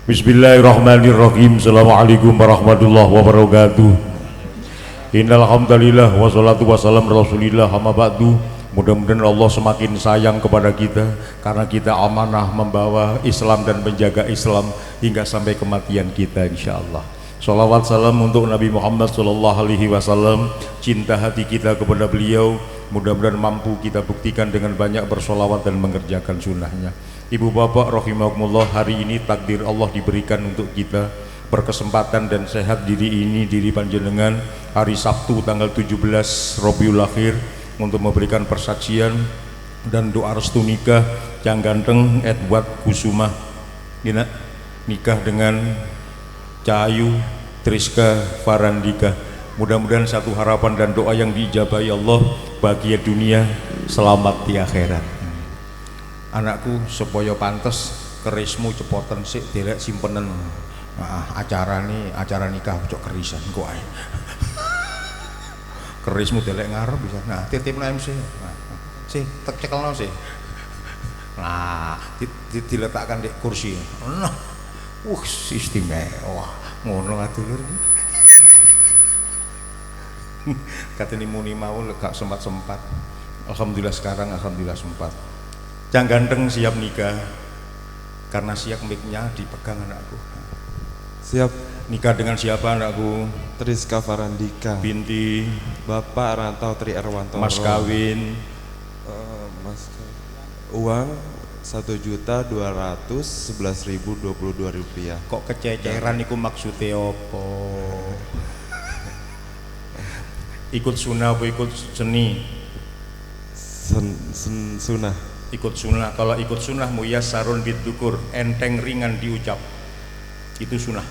Bismillahirrahmanirrahim. Assalamualaikum warahmatullahi wabarakatuh. Innal hamdalillah wassalatu wassalamu ala Rasulillah amma ba'du. Mudah-mudahan Allah semakin sayang kepada kita karena kita amanah membawa Islam dan menjaga Islam hingga sampai kematian kita insyaallah. Sholawat salam untuk Nabi Muhammad sallallahu alaihi wasallam. Cinta hati kita kepada beliau mudah-mudahan mampu kita buktikan dengan banyak bersolawat dan mengerjakan sunnahnya. Ibu bapak rahimakumullah, hari ini takdir Allah diberikan untuk kita berkesempatan dan sehat diri panjenengan hari Sabtu tanggal 17 Rabiul Akhir untuk memberikan persaksian dan doa restu nikah yang ganteng Edward Kusuma Dina, nikah dengan Cahayu Triska Farandika. Mudah-mudahan satu harapan dan doa yang diijabahi Allah, bahagia dunia, selamat di akhirat. Anakku supaya pantes kerismu cepoten sik derek simpenen. Acara nikah cok kerisan kok ae. Kerismu delek ngarep bisa. Nah, titipno MC. Sih, tek cekelno sih. Nah, diletakkan di kursi. Nah. Istimewa. Ngono dulur. Katanya muni mau gak sempat. Alhamdulillah sekarang alhamdulillah sempat. Yang ganteng siap nikah karena siap mic-nya dipegang anakku. Siap. Nikah dengan siapa anakku? Triska Farandika binti Bapak Rantau Tri Erwanto. Mas kawin uang 1.211.022 rupiah. Kok kececeran iku maksudnya apa? Ikut sunnah apa ikut seni? Sunnah. Ikut sunnah. Kalau ikut sunnah muyassarun bidukur, enteng ringan diucap, itu sunnah.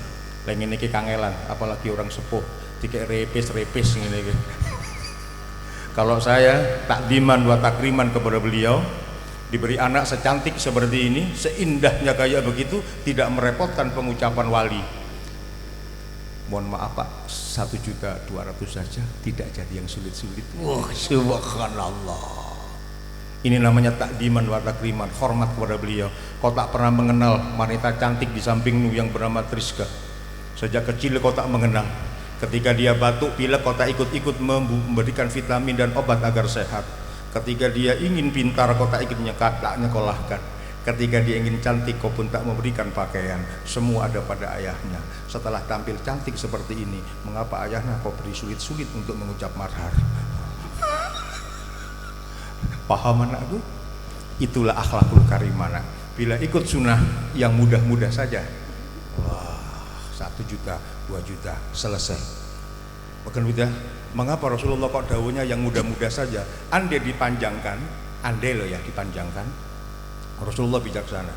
Lain ini kangelan, apalagi orang sepuh dikek repes ngene iki. Kalau saya takdiman wa takriman kepada beliau, diberi anak secantik seperti ini, seindahnya kayak begitu, tidak merepotkan pengucapan wali. Mohon maaf Pak, 1.200.000 saja, tidak jadi yang sulit-sulit. Wah, subhanallah. Ini namanya takdiman wa takriman, hormat kepada beliau. Kau tak pernah mengenal wanita cantik di sampingmu yang bernama Triska. Sejak kecil kau tak mengenal. Ketika dia batuk pilek kau tak ikut-ikut memberikan vitamin dan obat agar sehat. Ketika dia ingin pintar kau tak ikut nyekolahkan. Ketika dia ingin cantik kau pun tak memberikan pakaian. Semua ada pada ayahnya. Setelah tampil cantik seperti ini, mengapa ayahnya kau beri sulit-sulit untuk mengucap marhar? Paham anakku? Itulah akhlakul karimah. Bila ikut sunnah yang mudah-mudah saja, wah, 1 juta, 2 juta, selesai. Bahkan udah, mengapa Rasulullah kok dawuhnya yang mudah-mudah saja? Andai dipanjangkan, andai loh ya dipanjangkan, Rasulullah bijaksana.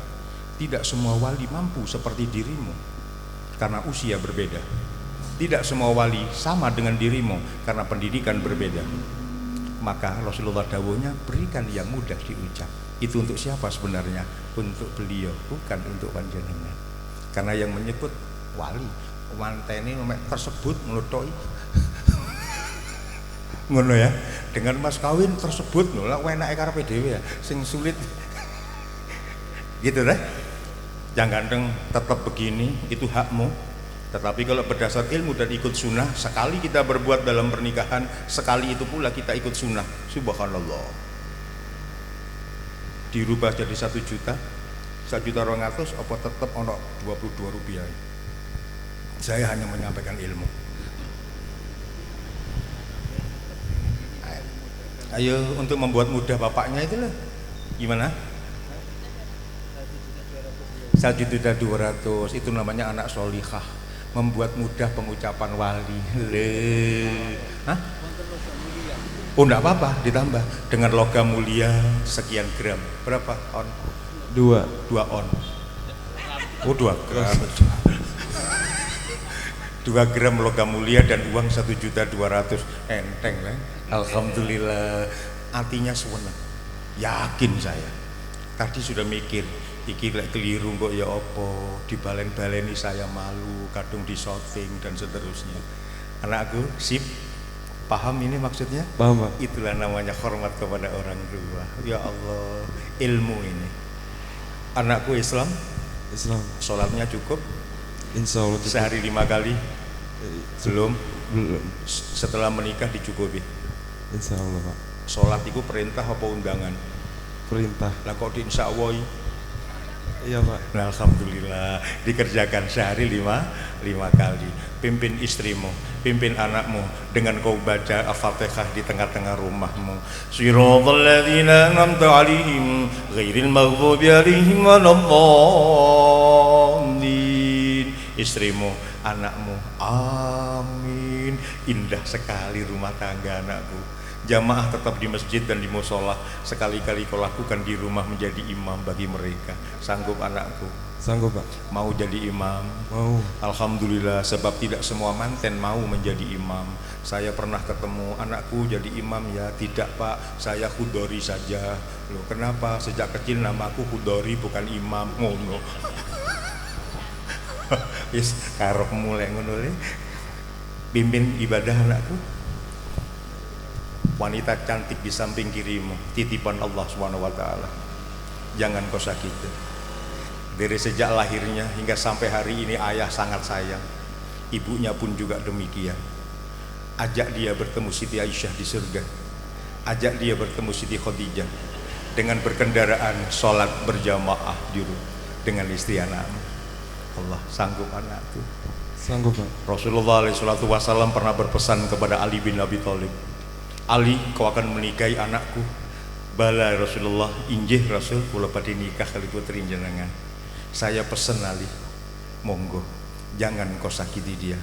Tidak semua wali mampu seperti dirimu karena usia berbeda. Tidak semua wali sama dengan dirimu karena pendidikan berbeda. Maka Rasulullah dawuhnya berikan yang mudah diucap. Itu untuk siapa sebenarnya? Untuk beliau, bukan untuk panjenengan. Karena yang menyebut wali manteni tersebut melutoi ngono ya, dengan mas kawin tersebut lho lak enake karepe dhewe ya sing sulit gitu deh. Yang ganteng tetap begini, itu hakmu. Tetapi kalau berdasar ilmu dan ikut sunnah, sekali kita berbuat dalam pernikahan, sekali itu pula kita ikut sunnah. Subhanallah. Dirubah jadi 1 juta, 1.200.000, apa tetap ono 22 rupiah. Saya hanya menyampaikan ilmu. Ayo untuk membuat mudah bapaknya itu lah. Gimana? 1.200.000 itu namanya anak solihah. Membuat mudah pengucapan wali. Hah? Oh enggak apa-apa, ditambah dengan logam mulia sekian gram. Berapa on? 2 on. Oh 2 gram. 2 gram logam mulia dan uang 1.200.000. Enteng kan? Alhamdulillah. Artinya seneng. Yakin saya. Tadi sudah mikir, iki lek keliru kok ya opo, dibalen-baleni saya malu, kadung di shooting dan seterusnya. Anakku, sip, paham ini maksudnya? Paham Pak. Itulah namanya hormat kepada orang tua. Ya Allah, ilmu ini. Anakku Islam, Islam. Sholatnya cukup? Insya Allah cukup. Sehari 5 kali? Belum? Belum. Setelah menikah dicukupi? Insya Allah Pak. Sholat itu perintah apa undangan? Perintah. Lah kok di insya Allah? Iya Pak. Nah, alhamdulillah dikerjakan sehari 5 kali. Pimpin istrimu, pimpin anakmu dengan kau baca Al-Fatihah di tengah-tengah rumahmu. Shiratal ladzina an'amta 'alaihim ghairil maghdubi 'alaihim waladdallin. Istrimu, anakmu, amin. Indah sekali rumah tangga anakku. Jamaah tetap di masjid dan di musola. Sekali-kali kau lakukan di rumah menjadi imam bagi mereka. Sanggup anakku? Sanggup Pak. Mau jadi imam? Mau. Alhamdulillah, sebab tidak semua manten mau menjadi imam. Saya pernah ketemu anakku jadi imam, ya tidak Pak, saya Hudori saja. Loh kenapa? Sejak kecil namaku Hudori bukan imam. Ngono. Wis karep mulai ngono le. Pimpin ibadah anakku. Wanita cantik di samping kirimu, titipan Allah SWT. Jangan kau sakiti. Dari sejak lahirnya hingga sampai hari ini ayah sangat sayang. Ibunya pun juga demikian. Ajak dia bertemu Siti Aisyah di surga. Ajak dia bertemu Siti Khadijah dengan berkendaraan sholat berjamaah dengan istri anakmu. Allah, sanggup anakku? Sanggup Pak. Rasulullah SAW pernah berpesan kepada Ali bin Abi Thalib, Ali, kau akan menikahi anakku. Bala Rasulullah, injih Rasul, kula badhe nikah kali putri jenengan. Saya pesen Ali, monggo, jangan kau sakiti dia.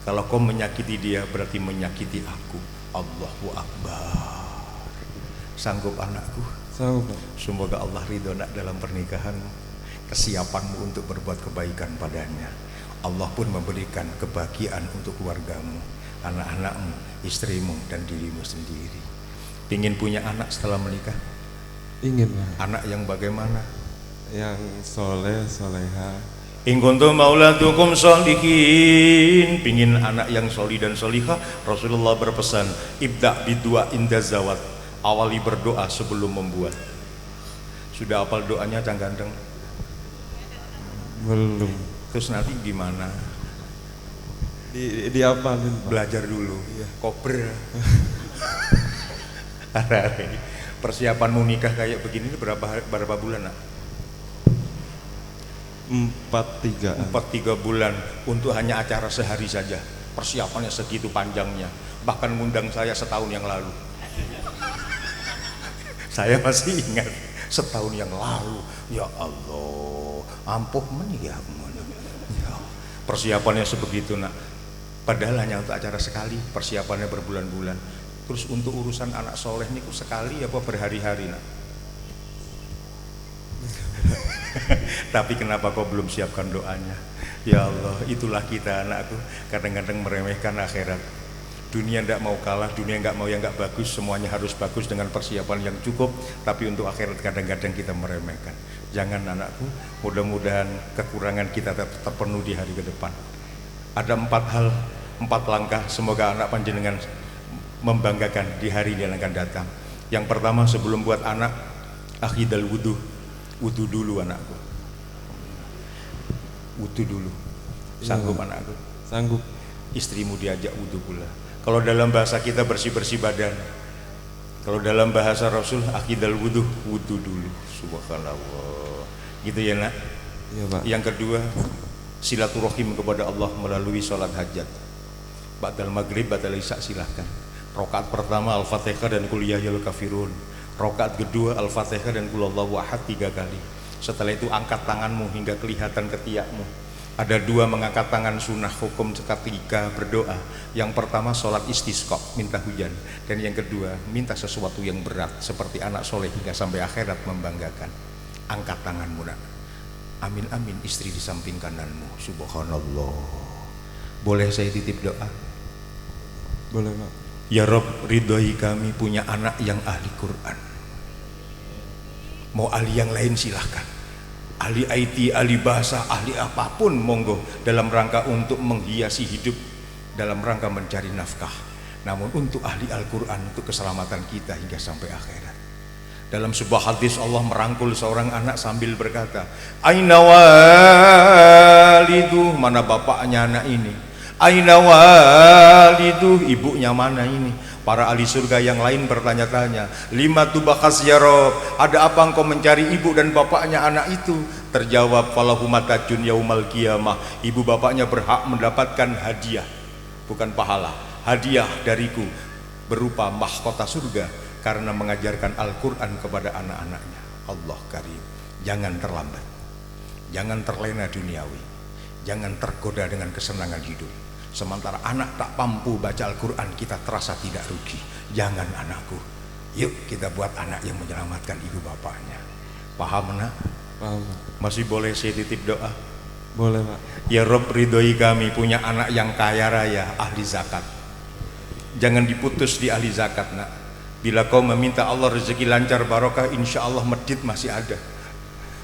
Kalau kau menyakiti dia berarti menyakiti aku. Allahu Akbar. Sanggup anakku? Sanggup Pak. Semoga Allah ridho nak dalam pernikahanmu, kesiapanmu untuk berbuat kebaikan padanya. Allah pun memberikan kebahagiaan untuk keluargamu, anak-anakmu, istrimu, dan dirimu sendiri. Ingin punya anak setelah menikah? Ingin Pak. Anak yang bagaimana? Yang soleh, soleha. In kuntum mauladukum sholihin. Pingin anak yang soli dan solihah, Rasulullah berpesan, ibda bidua inda zawat. Awali berdoa sebelum membuat. Sudah hafal doanya Cang Ganteng? Belum. Terus nanti gimana? Diapalin Pak. Belajar dulu. Iya. Koper. Persiapanmu nikah kayak begini ini berapa bulan nak? 4-3 bulan untuk hanya acara sehari saja. Persiapannya segitu panjangnya. Bahkan ngundang saya setahun yang lalu. Saya masih ingat setahun yang lalu. Ya Allah, ampuh menikah. Ya, persiapannya sebegitu nak. Padahal hanya untuk acara sekali, persiapannya berbulan-bulan. Terus untuk urusan anak soleh ini sekali apa berhari-hari nak? Tapi kenapa kau belum siapkan doanya? Ya Allah, itulah kita anakku. Kadang-kadang meremehkan akhirat. Dunia tidak mau kalah, dunia nggak mau yang nggak bagus, semuanya harus bagus dengan persiapan yang cukup. Tapi untuk akhirat kadang-kadang kita meremehkan. Jangan anakku, mudah-mudahan kekurangan kita terpenuhi di hari ke depan. Ada 4 hal, 4 langkah, semoga anak panjenengan membanggakan di hari yang akan datang. Yang pertama, sebelum buat anak, akhidal wudu. Wudu dulu anakku. Wudu dulu. Sanggup Ya, anakku? sanggup. Istrimu diajak wudu pula. Kalau dalam bahasa kita bersih-bersih badan. Kalau dalam bahasa Rasul akhidal wudu, wudu dulu. Subhanallah. Gitu ya nak? Iya Pak. Yang kedua, silaturahim kepada Allah melalui sholat hajat. Ba'dal maghrib, ba'dal isya silahkan. Rakaat pertama Al-Fatihah dan Qul ya ayyuhal kafirun. Rakaat kedua Al-Fatihah dan Qul huwallahu ahad 3 kali. Setelah itu angkat tanganmu hingga kelihatan ketiakmu. Ada 2 mengangkat tangan sunnah hukum ketika berdoa. Yang pertama sholat istisqa, minta hujan. Dan yang kedua minta sesuatu yang berat seperti anak soleh hingga sampai akhirat membanggakan. Angkat tanganmu nak. Amin amin, istri di samping kananmu. Subhanallah. Boleh saya titip doa? Boleh Pak. Ya Rob, ridhoi kami punya anak yang ahli Quran. Mau ahli yang lain silahkan, ahli IT, ahli bahasa, ahli apapun monggo, dalam rangka untuk menghiasi hidup, dalam rangka mencari nafkah. Namun untuk ahli Al-Quran, untuk keselamatan kita hingga sampai akhirat. Dalam sebuah hadis Allah merangkul seorang anak sambil berkata, aina walidu, mana bapaknya anak ini? Aina walidu, ibunya mana ini? Para ahli surga yang lain bertanya-tanya, lima tubakas ya Rob, ada apa engkau mencari ibu dan bapaknya anak itu? Terjawab, falahu matajun yaumal qiyamah, ibu bapaknya berhak mendapatkan hadiah, bukan pahala, hadiah dariku berupa mahkota surga karena mengajarkan Al-Quran kepada anak-anaknya. Allah karim. Jangan terlambat, jangan terlena duniawi, jangan tergoda dengan kesenangan hidup. Sementara anak tak mampu baca Al-Quran, kita terasa tidak rugi. Jangan anakku, yuk kita buat anak yang menyelamatkan ibu bapaknya. Paham nak? Paham, Pak. Masih boleh saya titip doa? Boleh, Pak. Ya Rob, ridhoi kami punya anak yang kaya raya, ahli zakat. Jangan diputus di ahli zakat nak. Bila kau meminta Allah rezeki lancar barokah, insya Allah masjid masih ada,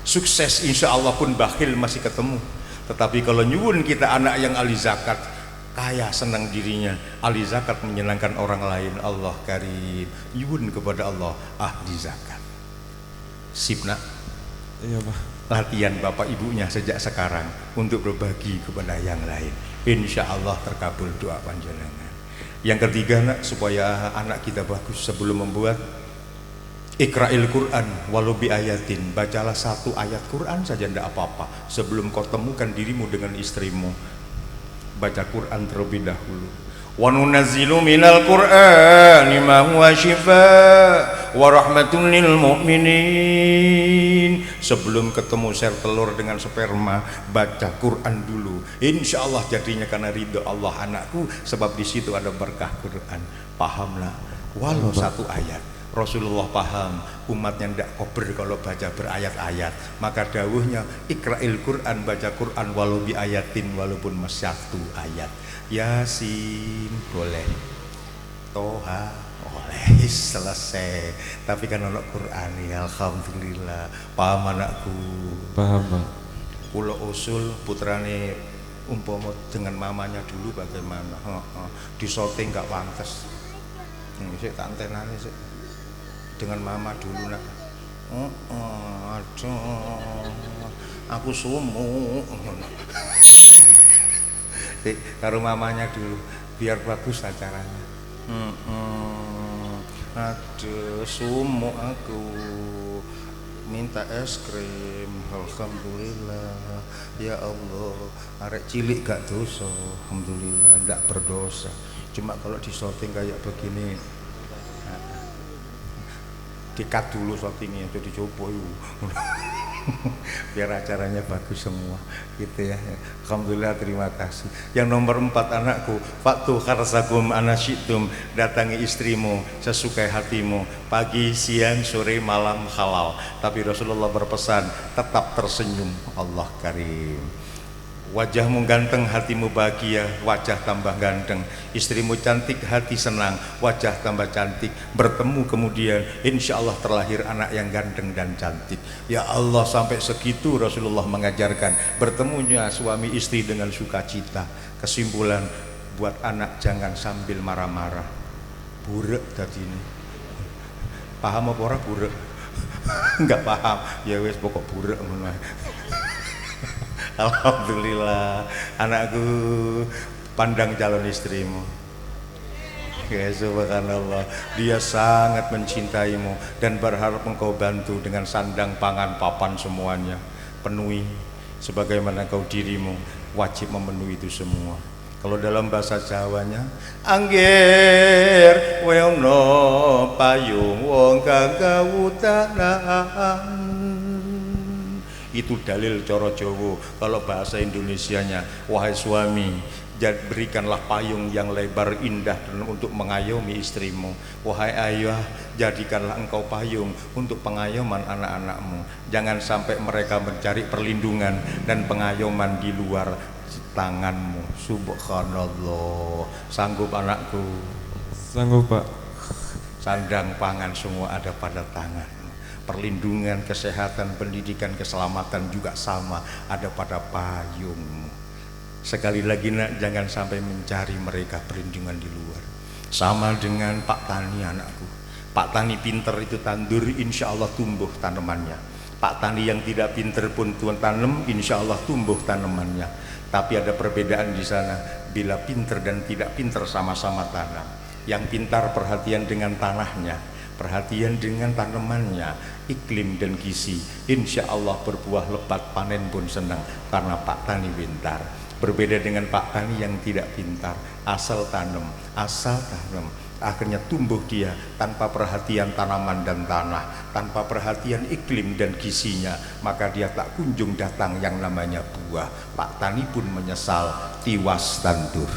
sukses insya Allah pun bakhil masih ketemu. Tetapi kalau nyuwun kita anak yang ahli zakat, kaya senang dirinya, ahli zakat menyenangkan orang lain, Allah karim. Nyuwun kepada Allah ahli zakat. Sip nak? Iya, Pak. Latihan bapak ibunya sejak sekarang untuk berbagi kepada yang lain. Insya Allah terkabul doa panjenengan. Yang ketiga nak, supaya anak kita bagus, sebelum membuat, Iqra'il Quran walau bi ayatin, bacalah satu ayat Quran saja, tidak apa-apa. Sebelum kau temukan dirimu dengan istrimu, baca Quran terlebih dahulu. Wa nunazzilu minal Qur'ani ma huwa syifaa wa rahmatun lil mu'minin. Sebelum ketemu sel telur dengan sperma, baca Quran dulu. Insya Allah jadinya karena ridho Allah anakku, sebab di situ ada berkah Quran. Pahamlah, walau satu ayat. Rasulullah paham umatnya tidak kober kalau baca berayat-ayat, maka dawuhnya Iqra'il Quran, baca Quran walau bi ayatin, walaupun satu ayat. Yasin boleh, Toha oleh, selesai. Tapi kan ono Quran ya, alhamdulillah. Paham anakku? Paham, Pak. Kula usul putrane umpama dengan mamanya dulu bagaimana? Disoting gak pantas. Sik tak antenane sik. Dengan mama dulu nak. Aduh, aku sumuk. Karo mamanya dulu biar bagus acaranya. Aduh, sumuk aku, minta es krim. Alhamdulillah ya Allah, arek cilik gak dosa, alhamdulillah gak berdosa. Cuma kalau di shooting kayak begini, dikat dulu shootingnya, itu dicoba biar acaranya bagus semua gitu ya. Alhamdulillah, terima kasih. Yang nomor 4 anakku, faktu kharsakum anasyitum, datangi istrimu sesukai hatimu, pagi, siang, sore, malam halal. Tapi Rasulullah berpesan tetap tersenyum. Allah karim. Wajahmu ganteng, hatimu bahagia, wajah tambah ganteng. Istrimu cantik, hati senang, wajah tambah cantik. Bertemu kemudian, insya Allah terlahir anak yang ganteng dan cantik. Ya Allah, sampai segitu Rasulullah mengajarkan bertemunya suami istri dengan sukacita. Kesimpulan, buat anak jangan sambil marah-marah. Burek tadi ini. Paham apa ora burek? Enggak paham. Ya wes, pokok burek. Alhamdulillah, anakku, pandang calon istrimu. Ya subhanallah, dia sangat mencintaimu dan berharap engkau bantu dengan sandang, pangan, papan semuanya. Penuhi sebagaimana kau dirimu wajib memenuhi itu semua. Kalau dalam bahasa Jawanya, angger weono payung wong kang kawutanan. Itu dalil coro Jawa. Kalau bahasa Indonesianya, wahai suami, berikanlah payung yang lebar indah dan untuk mengayomi istrimu. Wahai ayah, jadikanlah engkau payung untuk pengayoman anak-anakmu. Jangan sampai mereka mencari perlindungan dan pengayoman di luar tanganmu. Subhanallah. Sanggup anakku? Sanggup, Pak. Sandang pangan semua ada pada tangan. Perlindungan, kesehatan, pendidikan, keselamatan juga sama ada pada payungmu. Sekali lagi nak, jangan sampai mencari mereka perlindungan di luar. Sama dengan Pak Tani anakku. Pak Tani pinter itu tandur, insya Allah tumbuh tanamannya. Pak Tani yang tidak pinter pun tuan tanam, insya Allah tumbuh tanamannya. Tapi ada perbedaan di sana. Bila pinter dan tidak pinter sama-sama tanam. Yang pintar perhatian dengan tanahnya, perhatian dengan tanamannya, iklim dan gizi, insya Allah berbuah lebat, panen pun senang karena Pak Tani pintar. Berbeda dengan Pak Tani yang tidak pintar, asal tanam, akhirnya tumbuh dia tanpa perhatian tanaman dan tanah, tanpa perhatian iklim dan gizinya, maka dia tak kunjung datang yang namanya buah. Pak Tani pun menyesal, tiwas tandur.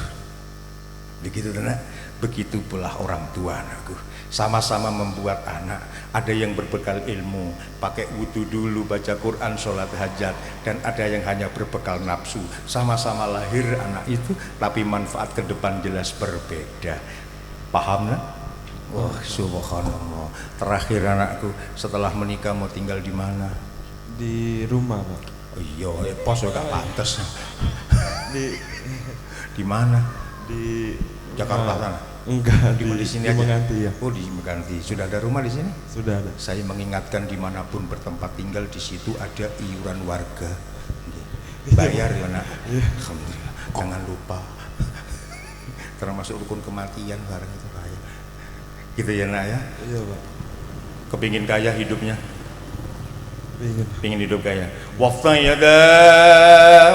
Begitu nak, begitu pula orang tua anakku. Sama-sama membuat anak, ada yang berbekal ilmu, pakai wudu dulu, baca Quran, sholat hajat, dan ada yang hanya berbekal nafsu. Sama-sama lahir anak itu, tapi manfaat ke depan jelas berbeda. Paham nak? Wah, subhanallah. Terakhir anakku, setelah menikah mau tinggal di mana? Di rumah Pak. Oh iya, pos gak pantas. Di mana? Di Jakarta sana? Enggak, di sini di aja. Meganti ya. Oh, di Meganti. Sudah ada rumah di sini? Sudah ada. Saya mengingatkan dimanapun bertempat tinggal, di situ ada iuran warga. Bayar ya nak. Alhamdulillah. Jangan lupa. Termasuk rukun kematian barang itu kaya. Gitu ya nak ya. Iya Pak. Kepingin kaya hidupnya. Pingin hidup kaya. Wafta yada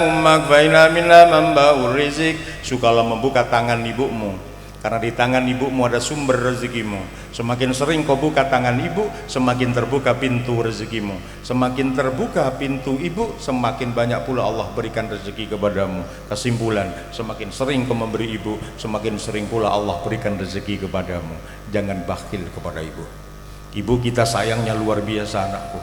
ummak baina minna mamba'ur rizik. Sukalah membuka tangan ibumu, karena di tangan ibumu ada sumber rezekimu. Semakin sering kau buka tangan ibu, semakin terbuka pintu rezekimu. Semakin terbuka pintu ibu, semakin banyak pula Allah berikan rezeki kepadamu. Kesimpulan, semakin sering kau memberi ibu, semakin sering pula Allah berikan rezeki kepadamu. Jangan bakhil kepada ibu. Ibu kita sayangnya luar biasa anakku.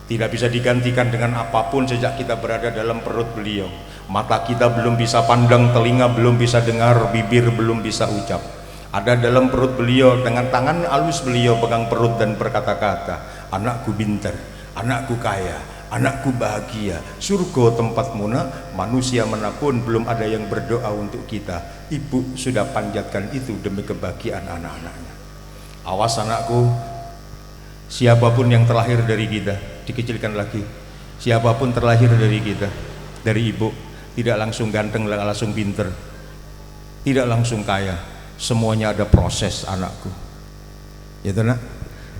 Tidak bisa digantikan dengan apapun sejak kita berada dalam perut beliau. Mata kita belum bisa pandang, telinga belum bisa dengar, bibir belum bisa ucap. Ada dalam perut beliau, dengan tangan halus beliau pegang perut dan berkata-kata, anakku pintar, anakku kaya, anakku bahagia, surga tempatmu nak. Manusia manapun belum ada yang berdoa untuk kita. Ibu sudah panjatkan itu demi kebahagiaan anak-anaknya. Awas anakku, siapapun yang terlahir dari kita, dikecilkan lagi, siapapun terlahir dari kita, dari ibu, tidak langsung ganteng, langsung pinter, tidak langsung kaya. Semuanya ada proses anakku. Ya nak,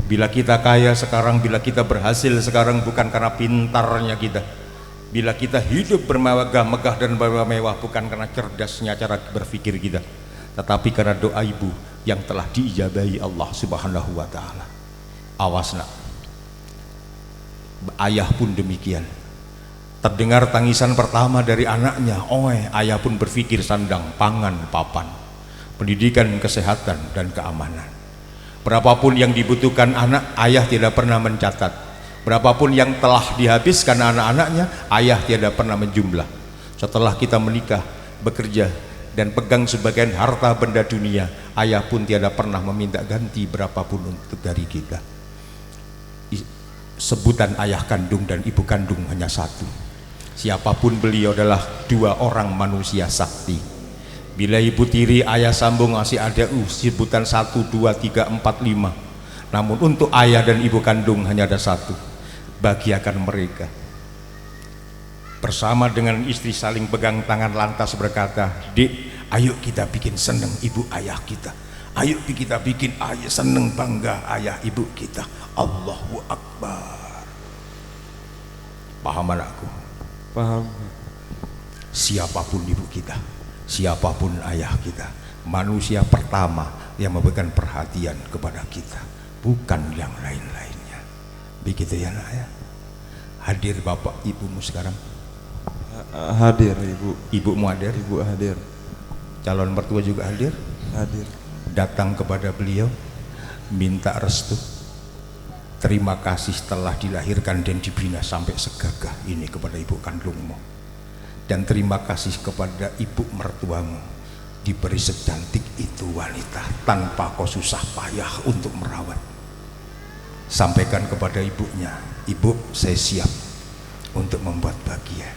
bila kita kaya sekarang, bila kita berhasil sekarang, bukan karena pintarnya kita. Bila kita hidup bermegah-megah dan bermewah, bukan karena cerdasnya cara berpikir kita, tetapi karena doa ibu yang telah diijabahi Allah Subhanahu wa ta'ala. Awas nak, ayah pun demikian. Terdengar tangisan pertama dari anaknya, ayah pun berpikir sandang, pangan, papan, pendidikan, kesehatan, dan keamanan. Berapapun yang dibutuhkan anak, ayah tidak pernah mencatat. Berapapun yang telah dihabiskan anak-anaknya, ayah tidak pernah menjumlah. Setelah kita menikah, bekerja, dan pegang sebagian harta benda dunia, ayah pun tiada pernah meminta ganti berapapun untuk dari kita. Sebutan ayah kandung dan ibu kandung hanya satu. Siapapun beliau adalah dua orang manusia sakti. Bila ibu tiri, ayah sambung, masih ada sebutan 1, 2, 3, 4, 5. Namun untuk ayah dan ibu kandung hanya ada satu. Bahagiakan mereka. Bersama dengan istri saling pegang tangan lantas berkata, Dik, ayo kita bikin seneng ibu ayah kita. Ayo kita bikin ayah seneng bangga ayah ibu kita. Allahu Akbar. Paham anakku? Paham. Siapapun ibu kita, siapapun ayah kita, manusia pertama yang memberikan perhatian kepada kita, bukan yang lain-lainnya. Begitu ya nak ya. Hadir bapak ibumu sekarang? Hadir ibu. Ibumu hadir? Ibu hadir. Calon mertua juga hadir? Hadir. Datang kepada beliau, minta restu. Terima kasih telah dilahirkan dan dibina sampai segagah ini kepada ibu kandungmu. Dan terima kasih kepada ibu mertuamu, diberi secantik itu wanita tanpa kau susah payah untuk merawat. Sampaikan kepada ibunya, ibu, saya siap untuk membuat bahagia.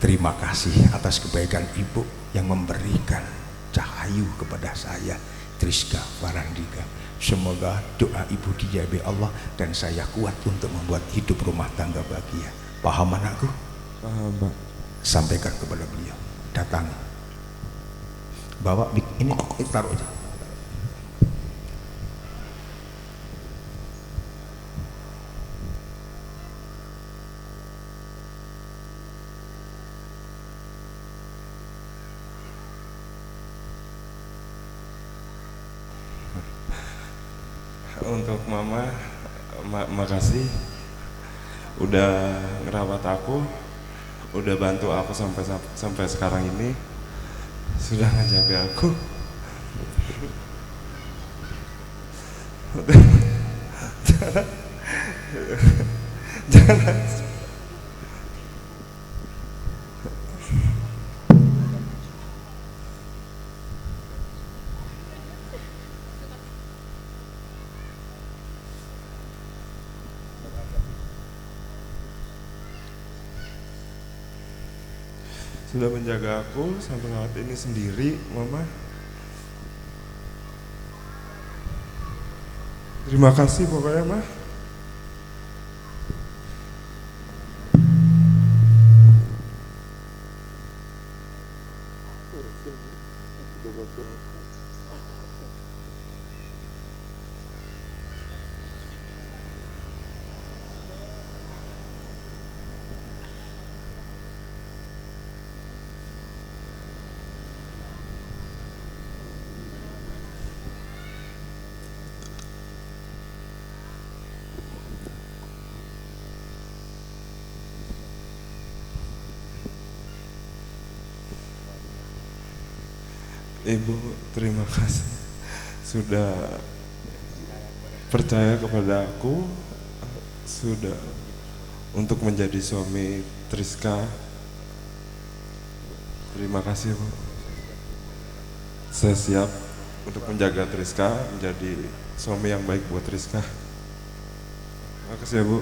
Terima kasih atas kebaikan ibu yang memberikan cahayu kepada saya, Triska Farandika. Semoga doa ibu dijabi Allah dan saya kuat untuk membuat hidup rumah tangga bahagia. Paham anakku? Paham, Pak. Sampaikan kepada beliau, datangi, bawa ini taruh aja. Untuk mama, makasih udah ngerawat aku, udah bantu aku sampai sekarang ini, sudah ngejaga aku. Jangan. Sudah menjaga aku sampai saat ini sendiri, Mama. Terima kasih pokoknya, Ma. Ibu, terima kasih sudah percaya kepada aku, sudah untuk menjadi suami Triska. Terima kasih, Bu. Saya siap untuk menjaga Triska, menjadi suami yang baik buat Triska. Terima kasih ya, Bu.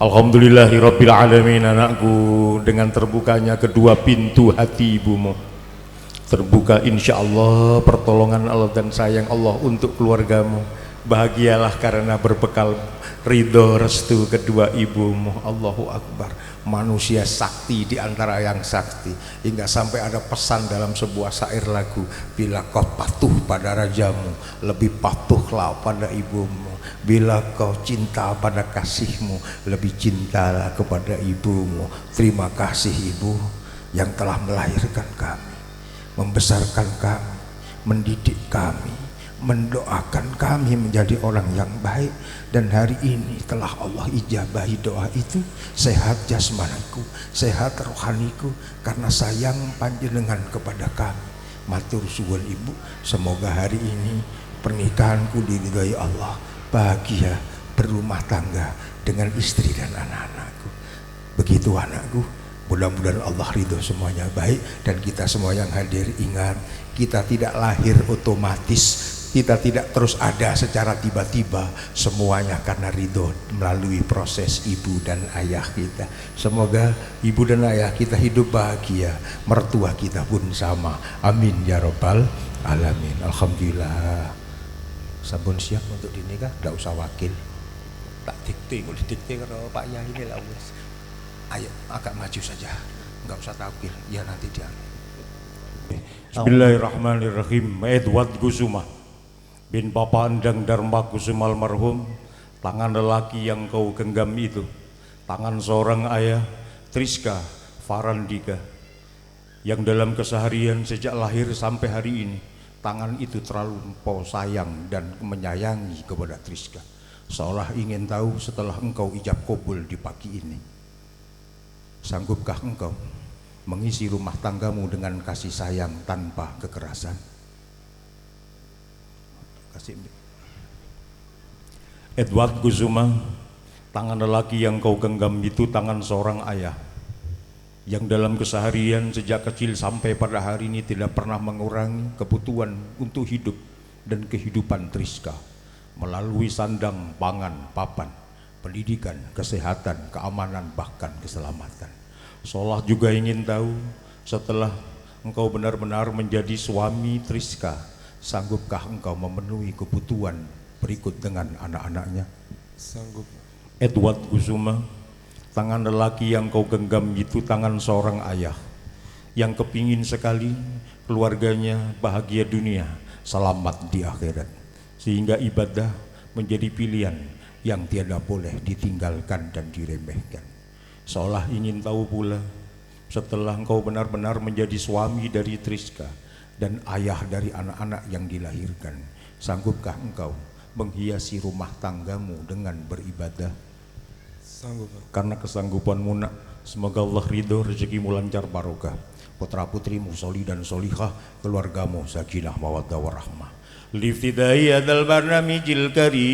Alhamdulillahirabbil alamin. Anakku, dengan terbukanya kedua pintu hati ibumu, terbuka insya Allah pertolongan Allah dan sayang Allah untuk keluargamu. Bahagialah karena berbekal ridho restu kedua ibumu. Allahu Akbar. Manusia sakti di antara yang sakti, hingga sampai ada pesan dalam sebuah syair lagu, bila kau patuh pada rajamu, lebih patuhlah pada ibumu. Bila kau cinta pada kasihmu, lebih cintalah kepada ibumu. Terima kasih ibu yang telah melahirkan kami, membesarkan kami, mendidik kami, mendoakan kami menjadi orang yang baik. Dan hari ini telah Allah ijabahi doa itu, sehat jasmaniku, sehat rohaniku, karena sayang panjenengan kepada kami. Matur suwun ibu, semoga hari ini pernikahanku diridhai Allah, bahagia berumah tangga dengan istri dan anak-anakku. Begitu anakku, mudah-mudahan Allah ridho semuanya baik. Dan kita semua yang hadir ingat, kita tidak lahir otomatis, kita tidak terus ada secara tiba-tiba, semuanya karena ridho melalui proses ibu dan ayah kita. Semoga ibu dan ayah kita hidup bahagia, mertua kita pun sama, amin ya robbal alamin. Alhamdulillah. Sampun siap untuk dinikah, tidak usah wakil, tak dikte, kalau dikte kalau Pak Yai ini lah wes. Ayo agak maju saja, nggak usah takwil, ya nanti dia. Bismillahirrahmanirrahim. Edward Kusuma bin Bapak Endang Dharma Kusuma almarhum, tangan lelaki yang kau genggam itu tangan seorang ayah, Triska Farandika, yang dalam keseharian sejak lahir sampai hari ini tangan itu terlalu empau sayang dan menyayangi kepada Triska, seolah ingin tahu setelah engkau ijab kabul di pagi ini, sanggupkah engkau mengisi rumah tanggamu dengan kasih sayang tanpa kekerasan? Kasih Edward Kusuma, tangan lelaki yang kau genggam itu tangan seorang ayah yang dalam keseharian sejak kecil sampai pada hari ini tidak pernah mengurangi kebutuhan untuk hidup dan kehidupan Triska, melalui sandang, pangan, papan, pendidikan, kesehatan, keamanan, bahkan keselamatan. Sholah juga ingin tahu, setelah engkau benar-benar menjadi suami Triska, sanggupkah engkau memenuhi kebutuhan berikut dengan anak-anaknya? Sanggup. Edward Kusuma, tangan lelaki yang kau genggam itu tangan seorang ayah yang kepingin sekali keluarganya bahagia dunia, selamat di akhirat, sehingga ibadah menjadi pilihan yang tiada boleh ditinggalkan dan diremehkan. Seolah ingin tahu pula, setelah engkau benar-benar menjadi suami dari Triska dan ayah dari anak-anak yang dilahirkan, sanggupkah engkau menghiasi rumah tanggamu dengan beribadah? Sanggup, Pak. Karena kesanggupanmu nak, semoga Allah ridho, rezekimu lancar barokah, putra putrimu soli dan solihah, keluargamu sakinah mawaddah warahmah. Liftidai adal barnamijil karim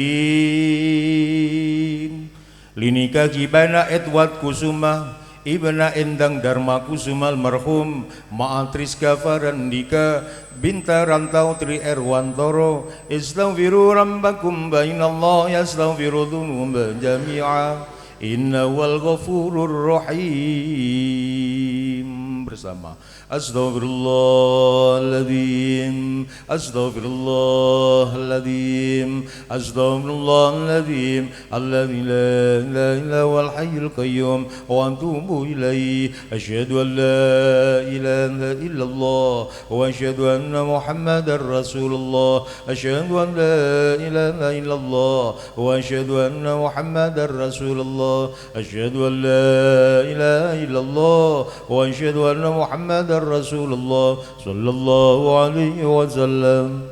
linika kibana Edward Kusuma Ibna Endang Dharma Kusuma almarhum Ma'atriska Farandika Binta Rantau Tri Erwantoro, istaghfiru rabbakum bainallah yastaghfiru dhunuba jami'a inna wal ghafurur rahim. Bersama Astaghfirullahaladzim, Astaghfirullahaladzim, Astaghfirullahaladzim, alladzi la ilaha illa huwal hayyul qayyum, wa atubu ilaihi. Asyhadu an la ilaha illallah wa asyhadu anna Muhammadar Rasulullah. Asyhadu an la ilaha illallah wa asyhadu anna Muhammadar Rasulullah. Asyhadu an la ilaha illallah wa asyhadu anna Muhammadar Rasulullah sallallahu alaihi wasallam.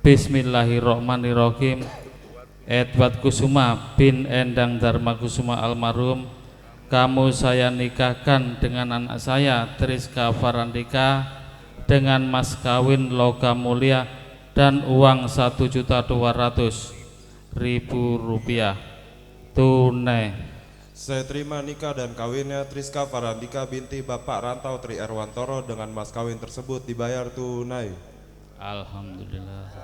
Bismillahirrahmanirrahim. Edward Kusuma bin Endang Dharma Kusuma almarhum, kamu saya nikahkan dengan anak saya Triska Farandika dengan mas kawin logam mulia dan uang 1.200.000 rupiah tunai. Saya terima nikah dan kawinnya Triska Farandika binti Bapak Rantau Tri Erwantoro dengan mas kawin tersebut dibayar tunai. Alhamdulillah.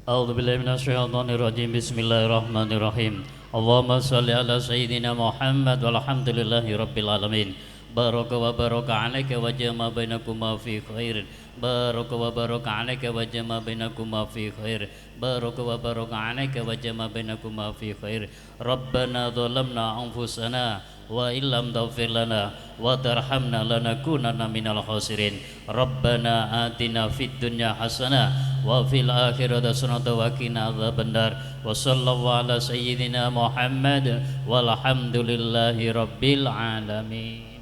A'udzu billahi minasyaitonir rajim. Bismillahirrahmanirrahim. Allahumma shalli ala sayyidina Muhammad walhamdulillahi rabbil alamin. Baraka wa baraka alaika wa jama bainakuma fi khair. Baraka wa baraka alaika wa jama bainakuma fi khair. Baraka wa baraka alaika wa jama bainakuma fi khair. Rabbana dhalamna anfusana wa illam taghfir lana wa tarhamna lanakunanna minal khasirin. Rabbana atina fid dunya hasanah wa fil akhirati hasanah wa qina adzabannar. Wa sallallahu ala sayyidina Muhammad walhamdulillahi rabbil alamin.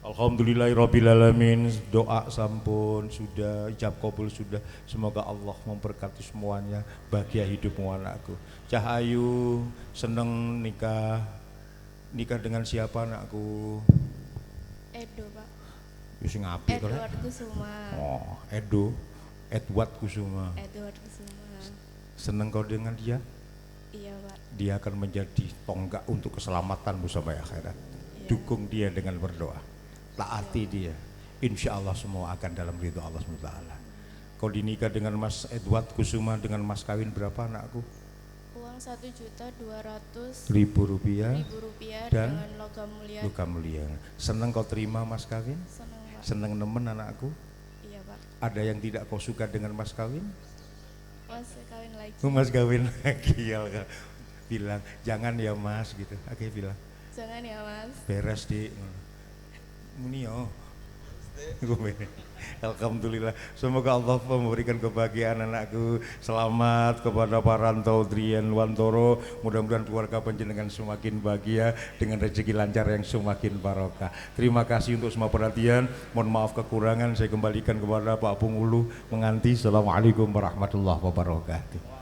Alhamdulillahirrabbilalamin. Doa sampun sudah, ijab kabul sudah. Semoga Allah memberkati semuanya, bahagia hidupmu anakku. Cahayu seneng nikah dengan siapa anakku? Edo, Pak. Wis ngapi to. Edward Kusuma. Oh, Edward Kusuma. Edward Kusuma. Seneng kau dengan dia? Iya, Pak. Dia akan menjadi tonggak untuk keselamatanmu sampai akhirat. Iya. Dukung dia dengan berdoa. Taati dia, insya Allah semua akan dalam ridho Allah SWT. Kau dinikah dengan Mas Edward Kusuma dengan mas kawin berapa anakku? Uang 1.200.000 rupiah dan dengan logam mulia. logam mulia. Seneng kau terima mas kawin? Senang, Pak. Seneng nemen anakku? Iya, Pak. Ada yang tidak kau suka dengan mas kawin? Mas kawin lagi. Mas kawin lagi ya, bilang jangan ya mas gitu. Oke bilang. Jangan ya, Mas. Beres di Munio. Alhamdulillah, semoga Allah memberikan kebahagiaan anakku. Selamat kepada Pak Rantau Drian Wantoro. Mudah-mudahan keluarga panjenengan semakin bahagia dengan rezeki lancar yang semakin barokah. Terima kasih untuk semua perhatian. Mohon maaf kekurangan, saya kembalikan kepada Pak Pungulu menganti. Assalamualaikum warahmatullahi wabarakatuh.